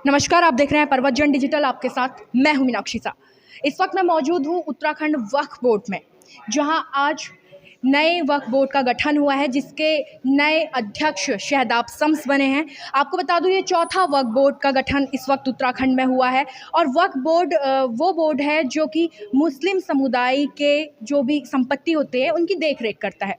नमस्कार, आप देख रहे हैं परवतजन डिजिटल। आपके साथ मैं हूं मीनाक्षी सा। इस वक्त मैं मौजूद हूं उत्तराखंड वक्फ बोर्ड में, जहां आज नए वक्फ बोर्ड का गठन हुआ है, जिसके नए अध्यक्ष शहदाब शम्स बने हैं। आपको बता दूं, ये चौथा वक्फ बोर्ड का गठन इस वक्त उत्तराखंड में हुआ है। और वक्फ बोर्ड वो बोर्ड है जो कि मुस्लिम समुदाय के जो भी संपत्ति होते हैं उनकी देख रेख करता है।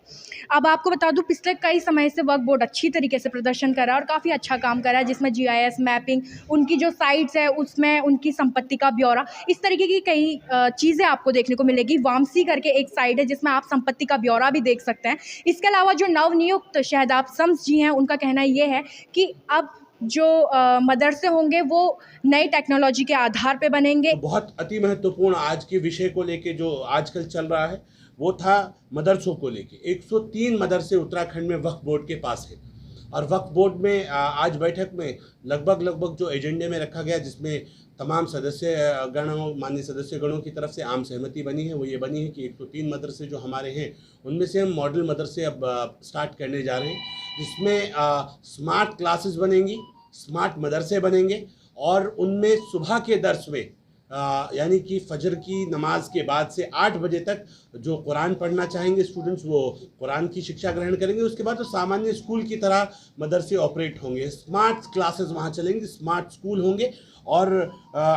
अब आपको बता दूं, पिछले कई समय से वक्फ बोर्ड अच्छी तरीके से प्रदर्शन कर रहा है और काफ़ी अच्छा काम कर रहा है, जिसमें GIS मैपिंग, उनकी जो साइट्स है उसमें उनकी संपत्ति का ब्यौरा, इस तरीके की कई चीज़ें आपको देखने को मिलेगी। वामसी करके एक साइट है जिसमें आप संपत्ति का ब्यौरा भी देख सकते हैं। इसके अलावा जो नवनियुक्त शहदाब शम्स जी हैं, उनका कहना ये है कि अब जो मदरसे होंगे वो नई टेक्नोलॉजी के आधार पे बनेंगे। बहुत अति महत्वपूर्ण आज के विषय को लेके जो आजकल चल रहा है वो था मदरसों को लेके। 103 मदरसे उत्तराखंड में वक्फ बोर्ड के पास है और वक्फ बोर्ड में आज बैठक में लगभग जो एजेंडे में रखा गया, जिसमें तमाम सदस्य गणों, माननीय सदस्य गणों की तरफ से आम सहमति बनी है, वो ये बनी है कि 103 मदरसे जो हमारे हैं उनमें से हम मॉडल मदरसे अब स्टार्ट करने जा रहे हैं, जिसमें स्मार्ट क्लासेस बनेंगी, स्मार्ट मदरसे बनेंगे और उनमें सुबह के दर्स में यानी कि फजर की नमाज के बाद से 8 बजे तक जो कुरान पढ़ना चाहेंगे स्टूडेंट्स वो कुरान की शिक्षा ग्रहण करेंगे। उसके बाद तो सामान्य स्कूल की तरह मदरसे ऑपरेट होंगे, स्मार्ट क्लासेस वहाँ चलेंगे, स्मार्ट स्कूल होंगे। और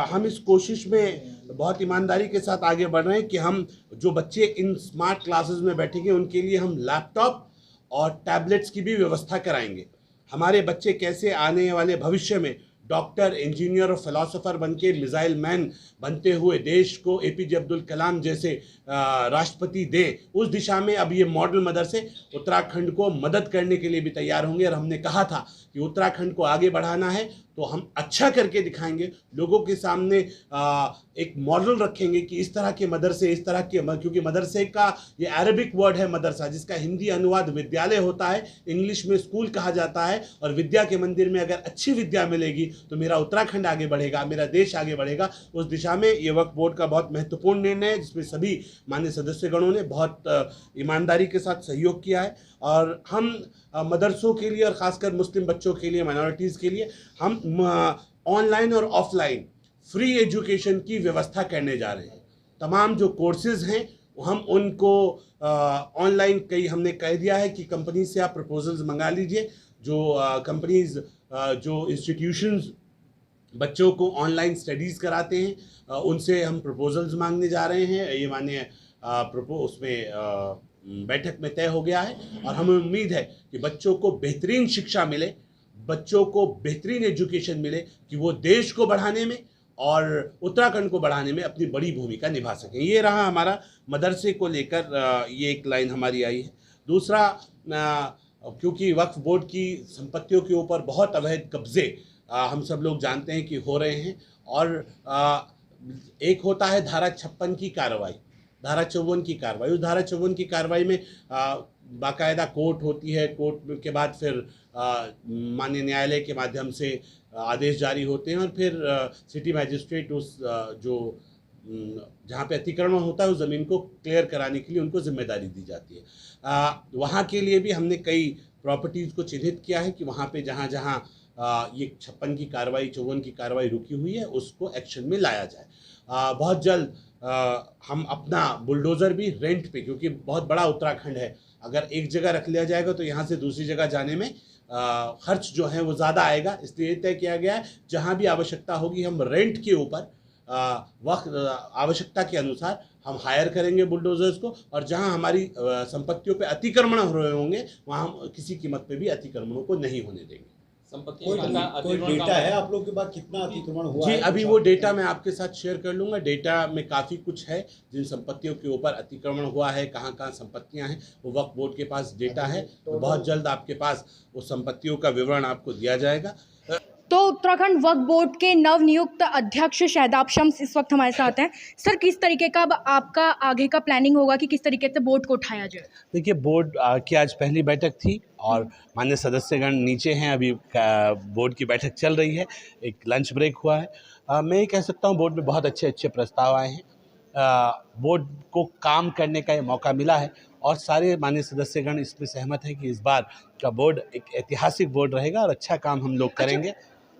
हम इस कोशिश में बहुत ईमानदारी के साथ आगे बढ़ रहे हैं कि हम जो बच्चे इन स्मार्ट क्लासेस में बैठेंगे उनके लिए हम लैपटॉप और टैबलेट्स की भी व्यवस्था कराएंगे। हमारे बच्चे कैसे आने वाले भविष्य में डॉक्टर, इंजीनियर और फिलोसोफर बनके मिसाइल मैन बनते हुए देश को APJ अब्दुल कलाम जैसे राष्ट्रपति दे, उस दिशा में अब ये मॉडल मदरसे उत्तराखंड को मदद करने के लिए भी तैयार होंगे। और हमने कहा था कि उत्तराखंड को आगे बढ़ाना है तो हम अच्छा करके दिखाएंगे, लोगों के सामने एक मॉडल रखेंगे कि इस तरह के मदरसे, इस तरह के, क्योंकि मदरसे का ये अरबिक वर्ड है मदरसा, जिसका हिंदी अनुवाद विद्यालय होता है, इंग्लिश में स्कूल कहा जाता है। और विद्या के मंदिर में अगर अच्छी विद्या मिलेगी तो मेरा उत्तराखंड आगे बढ़ेगा, मेरा देश आगे बढ़ेगा। उस दिशा में ये वक्फ बोर्ड का बहुत महत्वपूर्ण निर्णय है, जिसमें सभी माननीय सदस्यगणों ने बहुत ईमानदारी के साथ सहयोग किया है। और हम मदरसों के लिए और ख़ासकर मुस्लिम बच्चों के लिए, माइनॉरिटीज़ के लिए हम ऑनलाइन और ऑफलाइन फ्री एजुकेशन की व्यवस्था करने जा रहे हैं। तमाम जो कोर्सेज़ हैं हम उनको ऑनलाइन, कई हमने कह दिया है कि कंपनी से आप प्रपोजल्स मंगा लीजिए। जो कंपनीज, जो इंस्टीट्यूशंस बच्चों को ऑनलाइन स्टडीज़ कराते हैं उनसे हम प्रपोजल्स मांगने जा रहे हैं। ये माननीय उसमें बैठक में तय हो गया है और हमें उम्मीद है कि बच्चों को बेहतरीन शिक्षा मिले, बच्चों को बेहतरीन एजुकेशन मिले कि वो देश को बढ़ाने में और उत्तराखंड को बढ़ाने में अपनी बड़ी भूमिका निभा सकें। ये रहा हमारा मदरसे को लेकर, ये एक लाइन हमारी आई है। दूसरा, क्योंकि वक्फ बोर्ड की संपत्तियों के ऊपर बहुत अवैध कब्जे हम सब लोग जानते हैं कि हो रहे हैं, और एक होता है धारा 56 की कार्रवाई, धारा 54 की कार्रवाई। उस धारा 54 की कार्रवाई में बाकायदा कोर्ट होती है, कोर्ट के बाद फिर माननीय न्यायालय के माध्यम से आदेश जारी होते हैं और फिर सिटी मैजिस्ट्रेट उस जो जहाँ पे अतिक्रमण होता है उस ज़मीन को क्लियर कराने के लिए उनको जिम्मेदारी दी जाती है। वहाँ के लिए भी हमने कई प्रॉपर्टीज़ को चिन्हित किया है कि वहाँ पे जहाँ जहाँ ये 56 की कार्रवाई, 54 की कार्रवाई रुकी हुई है उसको एक्शन में लाया जाए। बहुत जल्द हम अपना बुलडोज़र भी रेंट पे, क्योंकि बहुत बड़ा उत्तराखंड है, अगर एक जगह रख लिया जाएगा तो यहाँ से दूसरी जगह जाने में खर्च जो है वो ज़्यादा आएगा। इसलिए तय किया गया है जहाँ भी आवश्यकता होगी हम रेंट के ऊपर वक्त आवश्यकता के अनुसार हम हायर करेंगे बुलडोजर्स को, और जहां हमारी संपत्तियों पे अतिक्रमण हो रहे होंगे वहां हम किसी कीमत पे भी अतिक्रमणों को नहीं होने देंगे। कोई डेटा है आप लोग के पास कितना अतिक्रमण हुआ जी, है? अभी वो डेटा मैं आपके साथ शेयर कर लूँगा। डेटा में काफ़ी कुछ है, जिन संपत्तियों के ऊपर अतिक्रमण हुआ है, कहाँ कहाँ संपत्तियाँ हैं, वो वक्फ बोर्ड के पास डेटा है। तो बहुत जल्द आपके पास उस संपत्तियों का विवरण आपको दिया जाएगा। तो उत्तराखंड वक्फ बोर्ड के नवनियुक्त अध्यक्ष शहदाब शम्स इस वक्त हमारे साथ हैं। सर, किस तरीके का आपका आगे का प्लानिंग होगा कि किस तरीके से बोर्ड को उठाया जाए? देखिए, बोर्ड की आज पहली बैठक थी और माननीय सदस्यगण नीचे हैं, अभी बोर्ड की बैठक चल रही है, एक लंच ब्रेक हुआ है। मैं ये कह सकता हूँ बोर्ड में बहुत अच्छे अच्छे प्रस्ताव आए हैं। बोर्ड को काम करने का ये मौका मिला है और सारे माननीय सदस्यगण इसमें सहमत हैं कि इस बार का बोर्ड एक ऐतिहासिक बोर्ड रहेगा और अच्छा काम हम लोग करेंगे।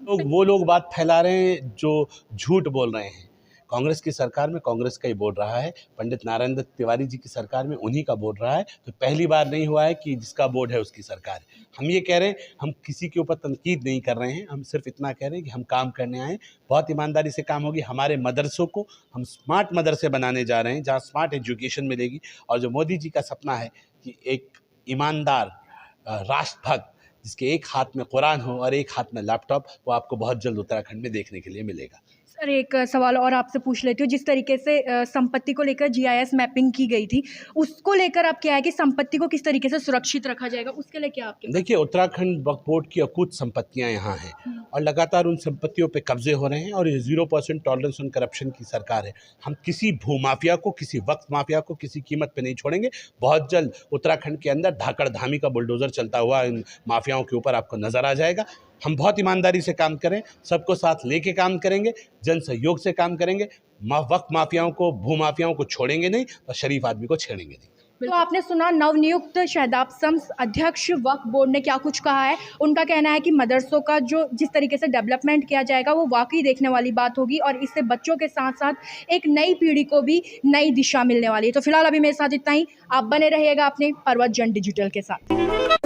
वो लोग बात फैला रहे हैं जो झूठ बोल रहे हैं। कांग्रेस की सरकार में कांग्रेस का ही बोर्ड रहा है, पंडित नारायण दत्त तिवारी जी की सरकार में उन्हीं का बोर्ड रहा है। तो पहली बार नहीं हुआ है कि जिसका बोर्ड है उसकी सरकार है। हम ये कह रहे हैं, हम किसी के ऊपर तनकीद नहीं कर रहे हैं, हम सिर्फ इतना कह रहे हैं कि हम काम करने आए, बहुत ईमानदारी से काम होगी। हमारे मदरसों को हम स्मार्ट मदरसे बनाने जा रहे हैं, जहाँ स्मार्ट एजुकेशन मिलेगी। और जो मोदी जी का सपना है कि एक ईमानदार राष्ट्रभक्त जिसके एक हाथ में कुरान हो और एक हाथ में लैपटॉप, वो आपको बहुत जल्द उत्तराखंड में देखने के लिए मिलेगा। सर एक सवाल और आपसे पूछ लेती हूँ, जिस तरीके से संपत्ति को लेकर जीआईएस मैपिंग की गई थी, उसको लेकर आप क्या है कि संपत्ति को किस तरीके से सुरक्षित रखा जाएगा, उसके लिए क्या आपके देखिए, उत्तराखंड वक्फ बोर्ड की अकूत संपत्तियां यहाँ हैं और लगातार उन संपत्तियों पे कब्जे हो रहे हैं और ये 0% टॉलरेंस ऑन करप्शन की सरकार है। हम किसी भूमाफिया को, किसी वक्फ माफिया को किसी कीमत पे नहीं छोड़ेंगे। बहुत जल्द उत्तराखंड के अंदर धाकड़ धामी का बुलडोजर चलता हुआ इन माफियाओं के ऊपर आपको नजर आ जाएगा। हम बहुत ईमानदारी से काम करें, सबको साथ लेके काम करेंगे, जन सहयोग से काम करेंगे। वक्फ माफियाओं को, भूमाफियाओं को छोड़ेंगे नहीं और शरीफ आदमी को छेड़ेंगे नहीं। तो आपने सुना नवनियुक्त शहदाब शम्स अध्यक्ष वक्फ बोर्ड ने क्या कुछ कहा है। उनका कहना है कि मदरसों का जो जिस तरीके से डेवलपमेंट किया जाएगा वो वाकई देखने वाली बात होगी और इससे बच्चों के साथ साथ एक नई पीढ़ी को भी नई दिशा मिलने वाली है। तो फिलहाल अभी मेरे साथ इतना ही। आप बने रहिएगा अपने पर्वत जन डिजिटल के साथ।